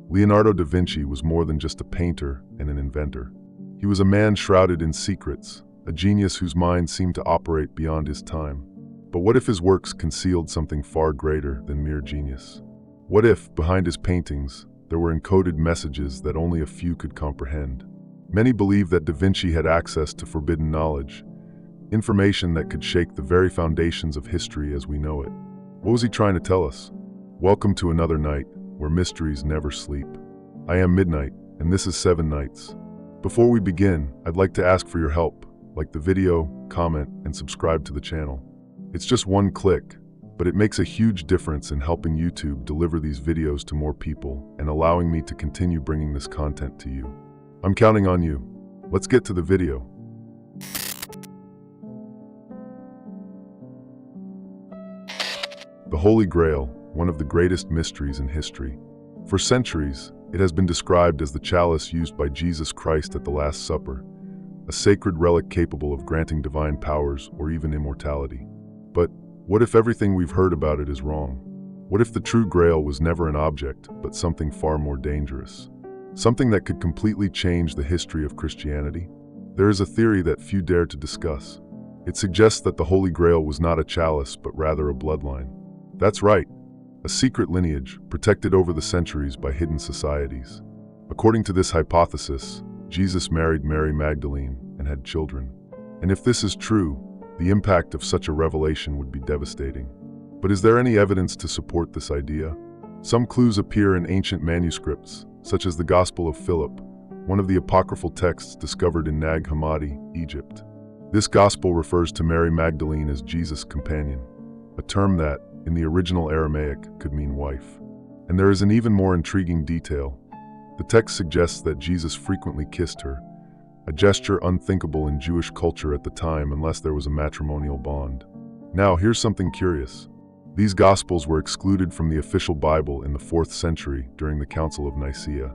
Leonardo da Vinci was more than just a painter and an inventor. He was a man shrouded in secrets, a genius whose mind seemed to operate beyond his time. But what if his works concealed something far greater than mere genius? What if, behind his paintings, there were encoded messages that only a few could comprehend? Many believe that da Vinci had access to forbidden knowledge, information that could shake the very foundations of history as we know it. What was he trying to tell us? Welcome to another night where mysteries never sleep. I am Midnight, and this is 7 Nights. Before we begin, I'd like to ask for your help. Like the video, comment, and subscribe to the channel. It's just one click, but it makes a huge difference in helping YouTube deliver these videos to more people and allowing me to continue bringing this content to you. I'm counting on you. Let's get to the video. The Holy Grail, one of the greatest mysteries in history. For centuries, it has been described as the chalice used by Jesus Christ at the Last Supper, a sacred relic capable of granting divine powers or even immortality. But what if everything we've heard about it is wrong? What if the true Grail was never an object, but something far more dangerous? Something that could completely change the history of Christianity? There is a theory that few dare to discuss. It suggests that the Holy Grail was not a chalice, but rather a bloodline. That's right, a secret lineage protected over the centuries by hidden societies. According to this hypothesis, Jesus married Mary Magdalene and had children. And if this is true, the impact of such a revelation would be devastating. But is there any evidence to support this idea? Some clues appear in ancient manuscripts, such as the Gospel of Philip, one of the apocryphal texts discovered in Nag Hammadi, Egypt. This gospel refers to Mary Magdalene as Jesus' companion, a term that, in the original Aramaic, could mean wife. And there is an even more intriguing detail. The text suggests that Jesus frequently kissed her, a gesture unthinkable in Jewish culture at the time unless there was a matrimonial bond. Now, here's something curious. These Gospels were excluded from the official Bible in the 4th century during the Council of Nicaea,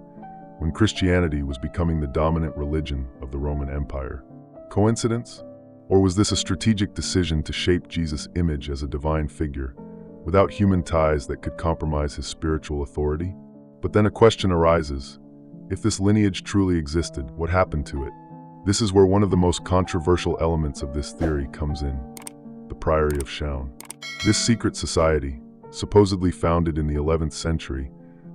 when Christianity was becoming the dominant religion of the Roman Empire. Coincidence? Or was this a strategic decision to shape Jesus' image as a divine figure, without human ties that could compromise his spiritual authority? But then a question arises. If this lineage truly existed, what happened to it? This is where one of the most controversial elements of this theory comes in: the Priory of Chaon. This secret society, supposedly founded in the 11th century,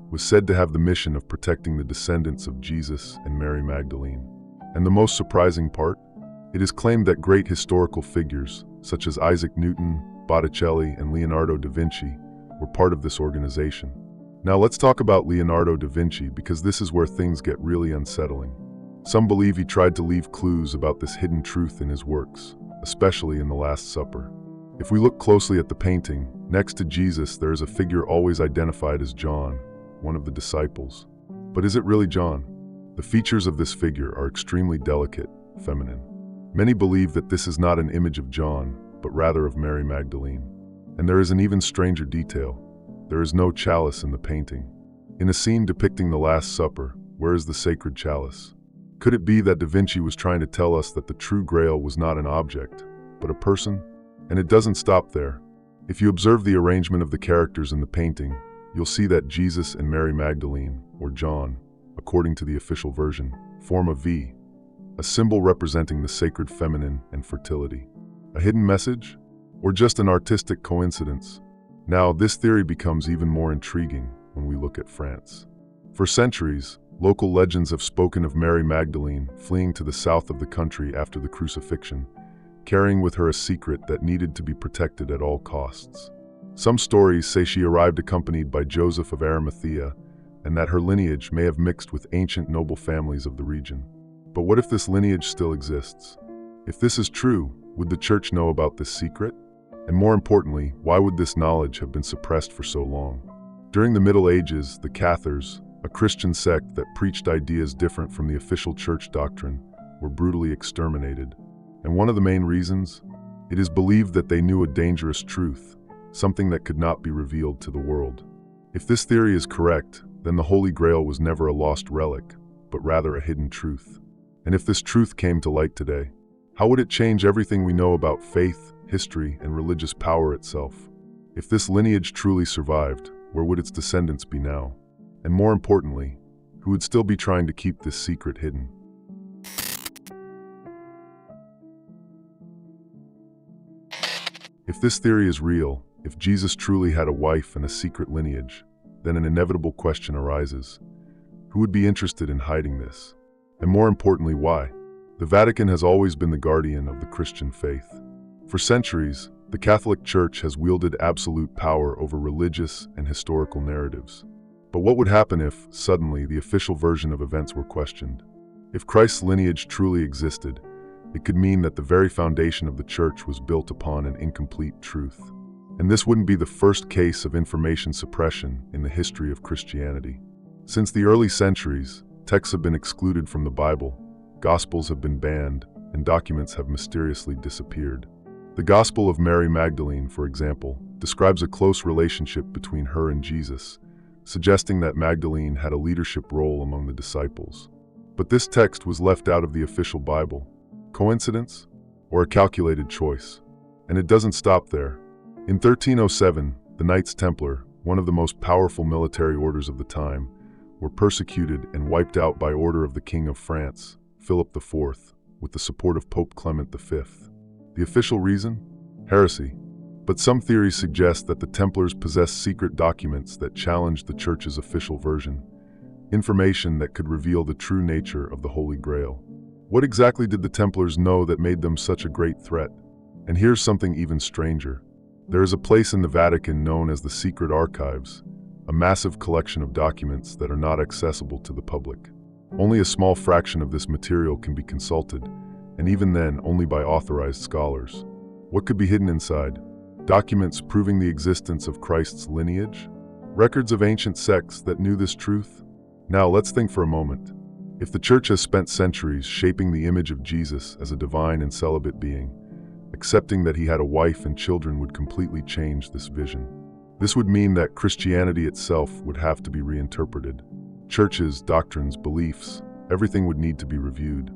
was said to have the mission of protecting the descendants of Jesus and Mary Magdalene. And the most surprising part? It is claimed that great historical figures, such as Isaac Newton, Botticelli, and Leonardo da Vinci, were part of this organization. Now let's talk about Leonardo da Vinci, because this is where things get really unsettling. Some believe he tried to leave clues about this hidden truth in his works, especially in the Last Supper. If we look closely at the painting, next to Jesus there is a figure always identified as John, one of the disciples. But is it really John? The features of this figure are extremely delicate, feminine. Many believe that this is not an image of John, but rather of Mary Magdalene. And there is an even stranger detail. There is no chalice in the painting. In a scene depicting the Last Supper, where is the sacred chalice? Could it be that da Vinci was trying to tell us that the true Grail was not an object, but a person? And it doesn't stop there. If you observe the arrangement of the characters in the painting, you'll see that Jesus and Mary Magdalene, or John, according to the official version, form a V, a symbol representing the sacred feminine and fertility. A hidden message? Or just an artistic coincidence? Now, this theory becomes even more intriguing when we look at France. For centuries, local legends have spoken of Mary Magdalene fleeing to the south of the country after the crucifixion, carrying with her a secret that needed to be protected at all costs. Some stories say she arrived accompanied by Joseph of Arimathea, and that her lineage may have mixed with ancient noble families of the region. But what if this lineage still exists? If this is true, would the church know about this secret? And more importantly, why would this knowledge have been suppressed for so long? During the Middle Ages, the Cathars, a Christian sect that preached ideas different from the official church doctrine, were brutally exterminated. And one of the main reasons? It is believed that they knew a dangerous truth, something that could not be revealed to the world. If this theory is correct, then the Holy Grail was never a lost relic, but rather a hidden truth. And if this truth came to light today, how would it change everything we know about faith, history, and religious power itself? If this lineage truly survived, where would its descendants be now? And more importantly, who would still be trying to keep this secret hidden. If this theory is real, if Jesus truly had a wife and a secret lineage, then an inevitable question arises. Who would be interested in hiding this? And more importantly, why? The Vatican has always been the guardian of the Christian faith. For centuries, the Catholic Church has wielded absolute power over religious and historical narratives. But what would happen if, suddenly, the official version of events were questioned? If Christ's lineage truly existed, it could mean that the very foundation of the Church was built upon an incomplete truth. And this wouldn't be the first case of information suppression in the history of Christianity. Since the early centuries, texts have been excluded from the Bible, Gospels have been banned, and documents have mysteriously disappeared. The Gospel of Mary Magdalene, for example, describes a close relationship between her and Jesus, suggesting that Magdalene had a leadership role among the disciples. But this text was left out of the official Bible. Coincidence? Or a calculated choice? And it doesn't stop there. In 1307, the Knights Templar, one of the most powerful military orders of the time, were persecuted and wiped out by order of the King of France, Philip IV, with the support of Pope Clement V. The official reason? Heresy. But some theories suggest that the Templars possessed secret documents that challenged the Church's official version, information that could reveal the true nature of the Holy Grail. What exactly did the Templars know that made them such a great threat? And here's something even stranger. There is a place in the Vatican known as the Secret Archives, a massive collection of documents that are not accessible to the public. Only a small fraction of this material can be consulted, and even then only by authorized scholars. What could be hidden inside? Documents proving the existence of Christ's lineage? Records of ancient sects that knew this truth? Now let's think for a moment. If the Church has spent centuries shaping the image of Jesus as a divine and celibate being, accepting that he had a wife and children would completely change this vision. This would mean that Christianity itself would have to be reinterpreted. Churches, doctrines, beliefs, everything would need to be reviewed.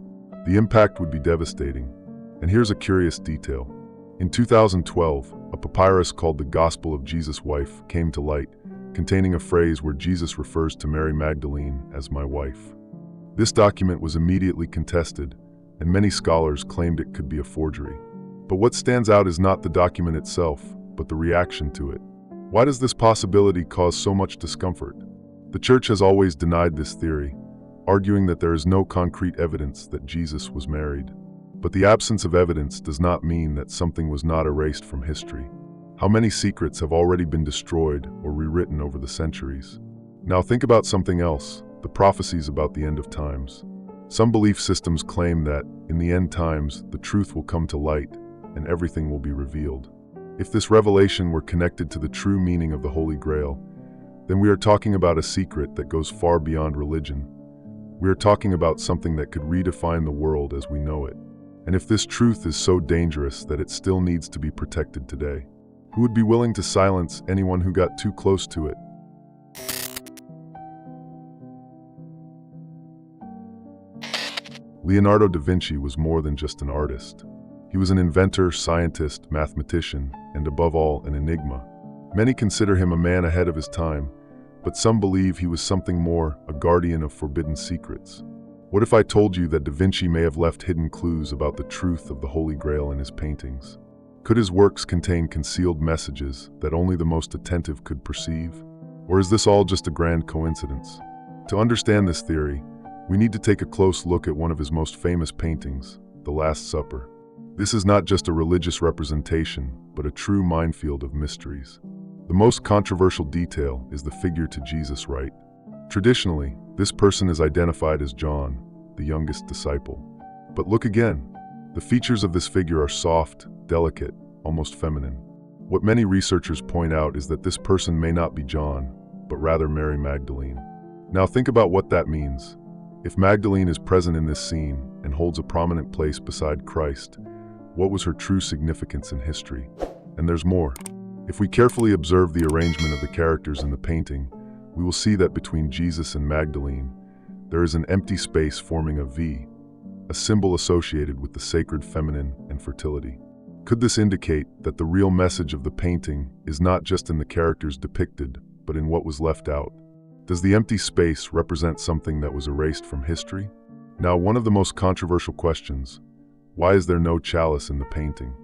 The impact would be devastating. And here's a curious detail. In 2012, a papyrus called the Gospel of Jesus' Wife came to light, containing a phrase where Jesus refers to Mary Magdalene as my wife. This document was immediately contested, and many scholars claimed it could be a forgery. But what stands out is not the document itself, but the reaction to it. Why does this possibility cause so much discomfort? The Church has always denied this theory, arguing that there is no concrete evidence that Jesus was married. But the absence of evidence does not mean that something was not erased from history. How many secrets have already been destroyed or rewritten over the centuries? Now think about something else, the prophecies about the end of times. Some belief systems claim that, in the end times, the truth will come to light and everything will be revealed. If this revelation were connected to the true meaning of the Holy Grail, then we are talking about a secret that goes far beyond religion. We are talking about something that could redefine the world as we know it. And if this truth is so dangerous that it still needs to be protected today, who would be willing to silence anyone who got too close to it? Leonardo da Vinci was more than just an artist. He was an inventor, scientist, mathematician, and above all, an enigma. Many consider him a man ahead of his time, but some believe he was something more, a guardian of forbidden secrets. What if I told you that Da Vinci may have left hidden clues about the truth of the Holy Grail in his paintings? Could his works contain concealed messages that only the most attentive could perceive? Or is this all just a grand coincidence? To understand this theory, we need to take a close look at one of his most famous paintings, The Last Supper. This is not just a religious representation, but a true minefield of mysteries. The most controversial detail is the figure to Jesus' right. Traditionally, this person is identified as John, the youngest disciple. But look again. The features of this figure are soft, delicate, almost feminine. What many researchers point out is that this person may not be John, but rather Mary Magdalene. Now think about what that means. If Magdalene is present in this scene and holds a prominent place beside Christ, what was her true significance in history? And there's more. If we carefully observe the arrangement of the characters in the painting, we will see that between Jesus and Magdalene, there is an empty space forming a V, a symbol associated with the sacred feminine and fertility. Could this indicate that the real message of the painting is not just in the characters depicted, but in what was left out? Does the empty space represent something that was erased from history? Now, one of the most controversial questions: why is there no chalice in the painting?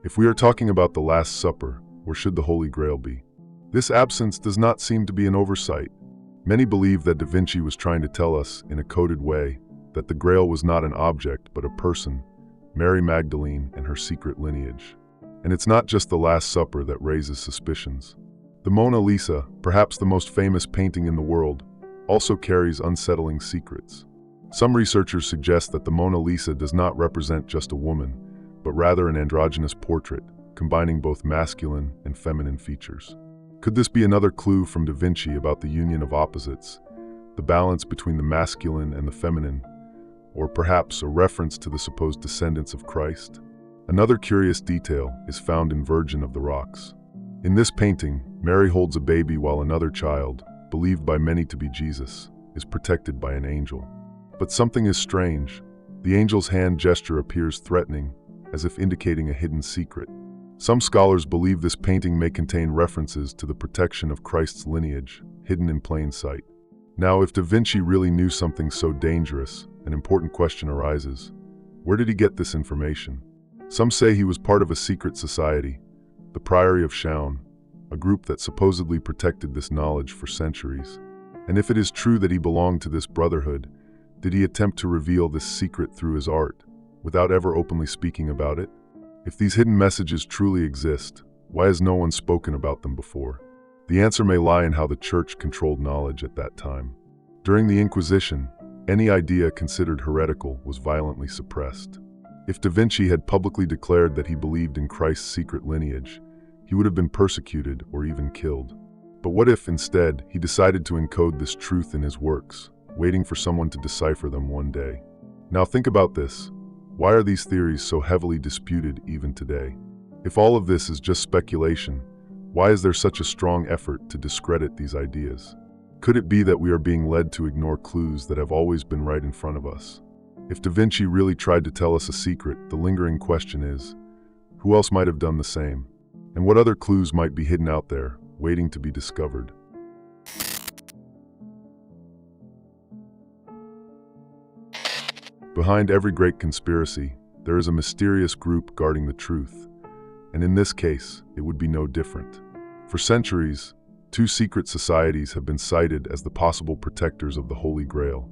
If we are talking about the Last Supper, where should the Holy Grail be? This absence does not seem to be an oversight. Many believe that Da Vinci was trying to tell us, in a coded way, that the Grail was not an object but a person, Mary Magdalene and her secret lineage. And it's not just the Last Supper that raises suspicions. The Mona Lisa, perhaps the most famous painting in the world, also carries unsettling secrets. Some researchers suggest that the Mona Lisa does not represent just a woman, but rather an androgynous portrait, combining both masculine and feminine features. Could this be another clue from Da Vinci about the union of opposites, the balance between the masculine and the feminine, or perhaps a reference to the supposed descendants of Christ? Another curious detail is found in Virgin of the Rocks. In this painting, Mary holds a baby while another child, believed by many to be Jesus, is protected by an angel. But something is strange. The angel's hand gesture appears threatening, as if indicating a hidden secret. Some scholars believe this painting may contain references to the protection of Christ's lineage, hidden in plain sight. Now, if Da Vinci really knew something so dangerous, an important question arises: where did he get this information? Some say he was part of a secret society, the Priory of Chaon, a group that supposedly protected this knowledge for centuries. And if it is true that he belonged to this brotherhood, did he attempt to reveal this secret through his art, without ever openly speaking about it? If these hidden messages truly exist, why has no one spoken about them before? The answer may lie in how the Church controlled knowledge at that time. During the Inquisition, any idea considered heretical was violently suppressed. If Da Vinci had publicly declared that he believed in Christ's secret lineage, he would have been persecuted or even killed. But what if, instead, he decided to encode this truth in his works, waiting for someone to decipher them one day? Now think about this. Why are these theories so heavily disputed even today? If all of this is just speculation, why is there such a strong effort to discredit these ideas? Could it be that we are being led to ignore clues that have always been right in front of us? If Da Vinci really tried to tell us a secret, the lingering question is, who else might have done the same? And what other clues might be hidden out there, waiting to be discovered? Behind every great conspiracy, there is a mysterious group guarding the truth, and in this case, it would be no different. For centuries, two secret societies have been cited as the possible protectors of the Holy Grail: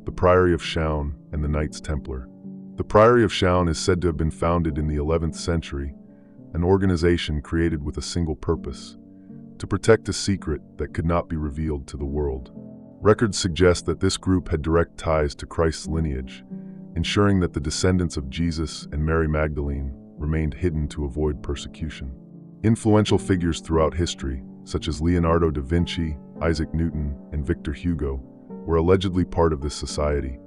the Priory of Chaon and the Knights Templar. The Priory of Chaon is said to have been founded in the 11th century, an organization created with a single purpose: to protect a secret that could not be revealed to the world. Records suggest that this group had direct ties to Christ's lineage, ensuring that the descendants of Jesus and Mary Magdalene remained hidden to avoid persecution. Influential figures throughout history, such as Leonardo da Vinci, Isaac Newton, and Victor Hugo, were allegedly part of this society,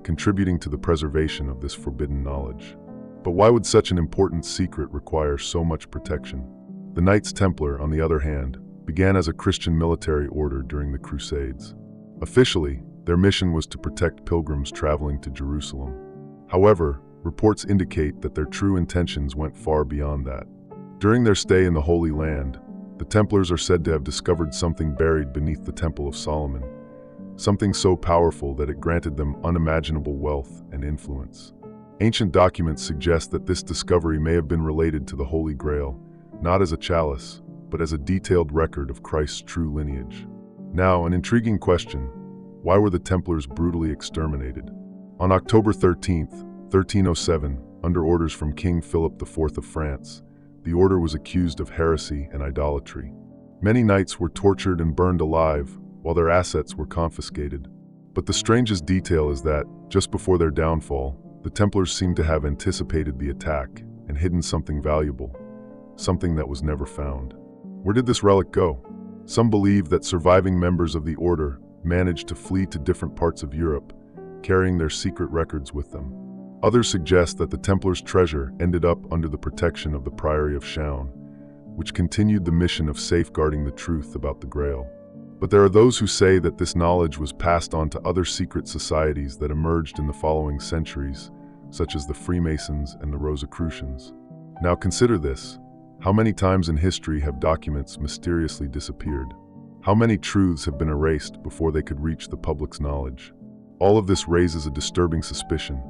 contributing to the preservation of this forbidden knowledge. But why would such an important secret require so much protection? The Knights Templar, on the other hand, began as a Christian military order during the Crusades. Officially, their mission was to protect pilgrims traveling to Jerusalem. However, reports indicate that their true intentions went far beyond that. During their stay in the Holy Land, the Templars are said to have discovered something buried beneath the Temple of Solomon, something so powerful that it granted them unimaginable wealth and influence. Ancient documents suggest that this discovery may have been related to the Holy Grail, not as a chalice, but as a detailed record of Christ's true lineage. Now, an intriguing question: why were the Templars brutally exterminated? On October 13, 1307, under orders from King Philip IV of France, the order was accused of heresy and idolatry. Many knights were tortured and burned alive, while their assets were confiscated. But the strangest detail is that, just before their downfall, the Templars seemed to have anticipated the attack and hidden something valuable, something that was never found. Where did this relic go? Some believe that surviving members of the order managed to flee to different parts of Europe, carrying their secret records with them. Others suggest that the Templars' treasure ended up under the protection of the Priory of Chaon, which continued the mission of safeguarding the truth about the Grail. But there are those who say that this knowledge was passed on to other secret societies that emerged in the following centuries, such as the Freemasons and the Rosicrucians. Now consider this: how many times in history have documents mysteriously disappeared? How many truths have been erased before they could reach the public's knowledge? All of this raises a disturbing suspicion.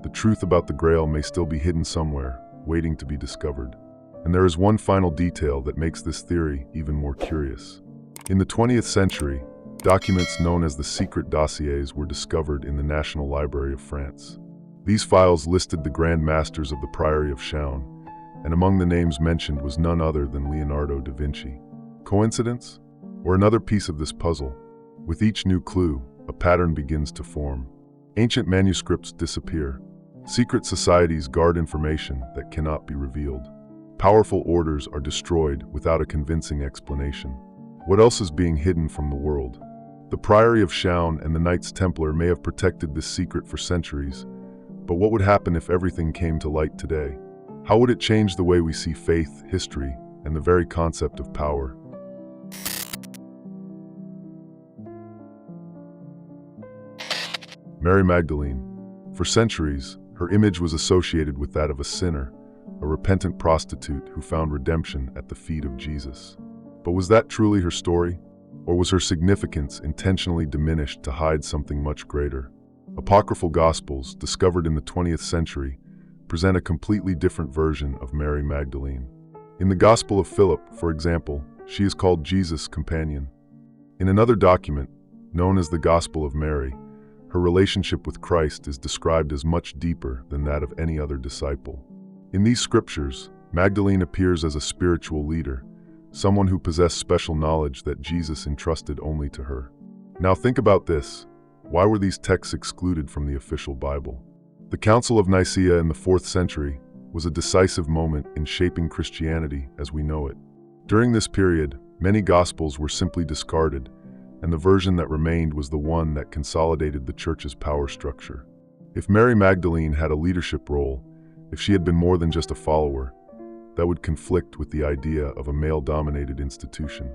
The truth about the Grail may still be hidden somewhere, waiting to be discovered. And there is one final detail that makes this theory even more curious. In the 20th century, documents known as the secret dossiers were discovered in the National Library of France. These files listed the Grand Masters of the Priory of Chaon, and among the names mentioned was none other than Leonardo da Vinci. Coincidence? Or another piece of this puzzle? With each new clue, a pattern begins to form. Ancient manuscripts disappear. Secret societies guard information that cannot be revealed. Powerful orders are destroyed without a convincing explanation. What else is being hidden from the world? The Priory of Chaon and the Knights Templar may have protected this secret for centuries, but what would happen if everything came to light today? How would it change the way we see faith, history, and the very concept of power? Mary Magdalene. For centuries, her image was associated with that of a sinner, a repentant prostitute who found redemption at the feet of Jesus. But was that truly her story? Or was her significance intentionally diminished to hide something much greater? Apocryphal Gospels, discovered in the 20th century, present a completely different version of Mary Magdalene. In the Gospel of Philip, for example, she is called Jesus' companion. In another document, known as the Gospel of Mary, her relationship with Christ is described as much deeper than that of any other disciple. In these scriptures, Magdalene appears as a spiritual leader, someone who possessed special knowledge that Jesus entrusted only to her. Now think about this. Why were these texts excluded from the official Bible? The Council of Nicaea in the 4th century was a decisive moment in shaping Christianity as we know it. During this period, many Gospels were simply discarded, and the version that remained was the one that consolidated the Church's power structure. If Mary Magdalene had a leadership role, if she had been more than just a follower, that would conflict with the idea of a male-dominated institution.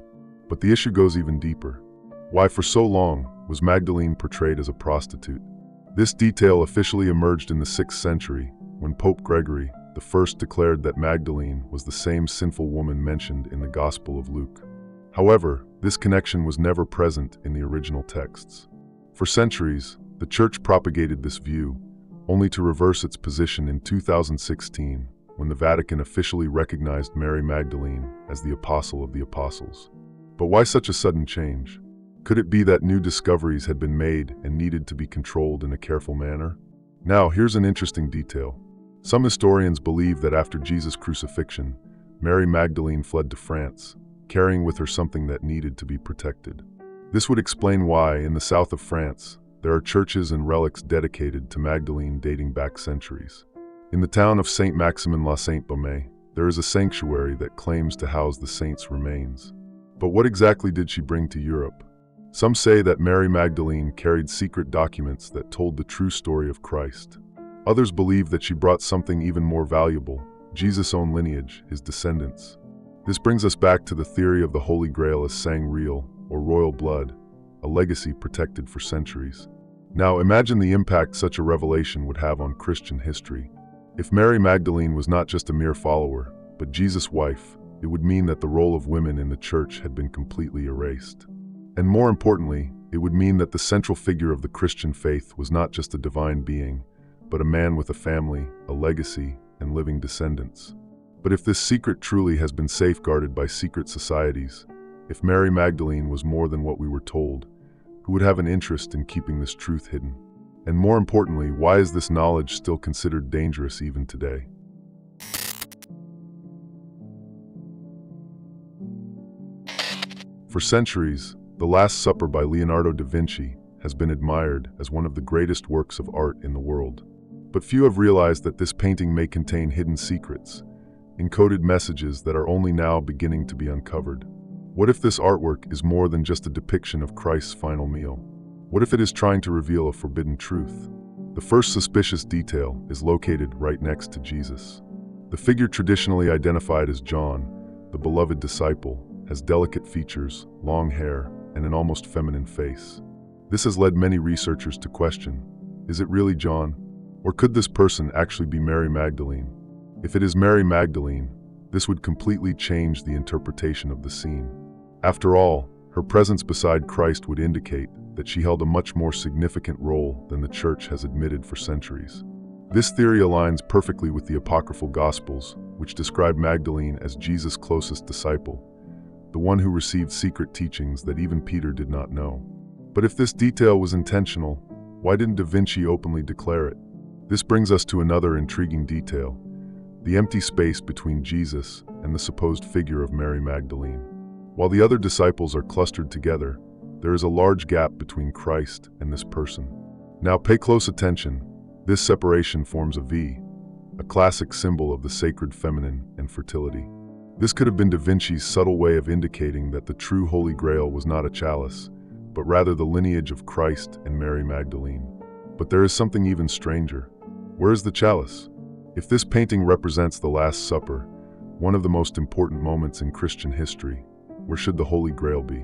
But the issue goes even deeper. Why for so long was Magdalene portrayed as a prostitute? This detail officially emerged in the 6th century, when Pope Gregory I declared that Magdalene was the same sinful woman mentioned in the Gospel of Luke. However, this connection was never present in the original texts. For centuries, the Church propagated this view, only to reverse its position in 2016, when the Vatican officially recognized Mary Magdalene as the Apostle of the Apostles. But why such a sudden change? Could it be that new discoveries had been made and needed to be controlled in a careful manner? Now, here's an interesting detail. Some historians believe that after Jesus' crucifixion, Mary Magdalene fled to France, carrying with her something that needed to be protected. This would explain why, in the south of France, there are churches and relics dedicated to Magdalene dating back centuries. In the town of Saint-Maximin-la-Sainte-Baume, there is a sanctuary that claims to house the saint's remains. But what exactly did she bring to Europe? Some say that Mary Magdalene carried secret documents that told the true story of Christ. Others believe that she brought something even more valuable, Jesus' own lineage, his descendants. This brings us back to the theory of the Holy Grail as sang real, or royal blood, a legacy protected for centuries. Now imagine the impact such a revelation would have on Christian history. If Mary Magdalene was not just a mere follower, but Jesus' wife, it would mean that the role of women in the church had been completely erased. And more importantly, it would mean that the central figure of the Christian faith was not just a divine being, but a man with a family, a legacy, and living descendants. But if this secret truly has been safeguarded by secret societies, if Mary Magdalene was more than what we were told, who would have an interest in keeping this truth hidden? And more importantly, why is this knowledge still considered dangerous even today? For centuries, The Last Supper by Leonardo da Vinci has been admired as one of the greatest works of art in the world. But few have realized that this painting may contain hidden secrets, encoded messages that are only now beginning to be uncovered. What if this artwork is more than just a depiction of Christ's final meal? What if it is trying to reveal a forbidden truth? The first suspicious detail is located right next to Jesus. The figure traditionally identified as John, the beloved disciple, has delicate features, long hair, and an almost feminine face. This has led many researchers to question, is it really John? Or could this person actually be Mary Magdalene? If it is Mary Magdalene, this would completely change the interpretation of the scene. After all, Her presence beside Christ would indicate that she held a much more significant role than the Church has admitted for centuries. This theory aligns perfectly with the apocryphal Gospels, which describe Magdalene as Jesus' closest disciple, the one who received secret teachings that even Peter did not know. But if this detail was intentional, why didn't Da Vinci openly declare it? This brings us to another intriguing detail: the empty space between Jesus and the supposed figure of Mary Magdalene. While the other disciples are clustered together, there is a large gap between Christ and this person. Now pay close attention. This separation forms a V, a classic symbol of the sacred feminine and fertility. This could have been Da Vinci's subtle way of indicating that the true Holy Grail was not a chalice, but rather the lineage of Christ and Mary Magdalene. But there is something even stranger. Where is the chalice? If this painting represents the Last Supper, one of the most important moments in Christian history, where should the Holy Grail be?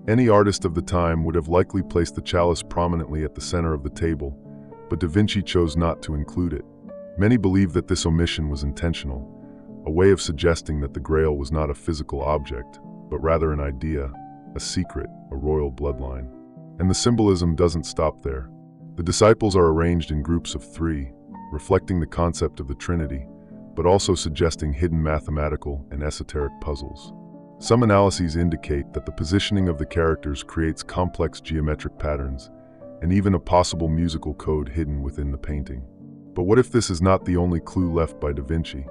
Any artist of the time would have likely placed the chalice prominently at the center of the table, but Da Vinci chose not to include it. Many believe that this omission was intentional, a way of suggesting that the Grail was not a physical object, but rather an idea, a secret, a royal bloodline. And the symbolism doesn't stop there. The disciples are arranged in groups of 3, reflecting the concept of the Trinity, but also suggesting hidden mathematical and esoteric puzzles. Some analyses indicate that the positioning of the characters creates complex geometric patterns, and even a possible musical code hidden within the painting. But what if this is not the only clue left by Da Vinci?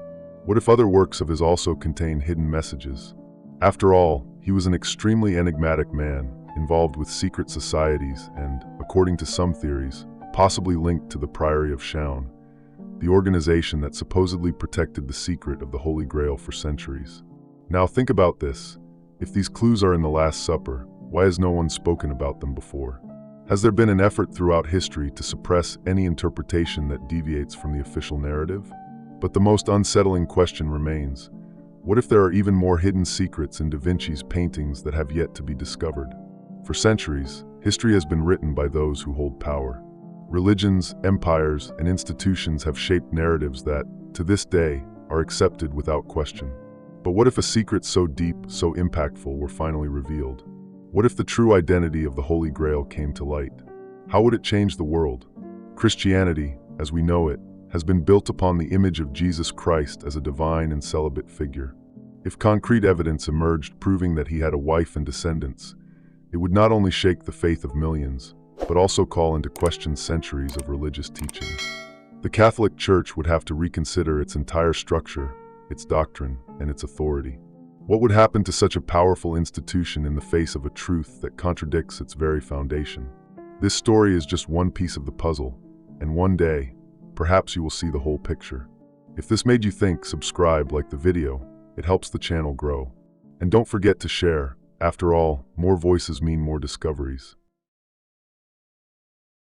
What if other works of his also contain hidden messages? After all, he was an extremely enigmatic man, involved with secret societies and, according to some theories, possibly linked to the Priory of Chaon, the organization that supposedly protected the secret of the Holy Grail for centuries. Now think about this. If these clues are in the Last Supper, why has no one spoken about them before? Has there been an effort throughout history to suppress any interpretation that deviates from the official narrative? But the most unsettling question remains: what if there are even more hidden secrets in Da Vinci's paintings that have yet to be discovered? For centuries, history has been written by those who hold power. Religions, empires, and institutions have shaped narratives that, to this day, are accepted without question. But what if a secret so deep, so impactful were finally revealed? What if the true identity of the Holy Grail came to light? How would it change the world? Christianity, as we know it, has been built upon the image of Jesus Christ as a divine and celibate figure. If concrete evidence emerged proving that he had a wife and descendants, it would not only shake the faith of millions, but also call into question centuries of religious teachings. The Catholic Church would have to reconsider its entire structure, its doctrine, and its authority. What would happen to such a powerful institution in the face of a truth that contradicts its very foundation? This story is just one piece of the puzzle, and one day, perhaps you will see the whole picture. If this made you think, subscribe, like the video. It helps the channel grow. And don't forget to share. After all, more voices mean more discoveries.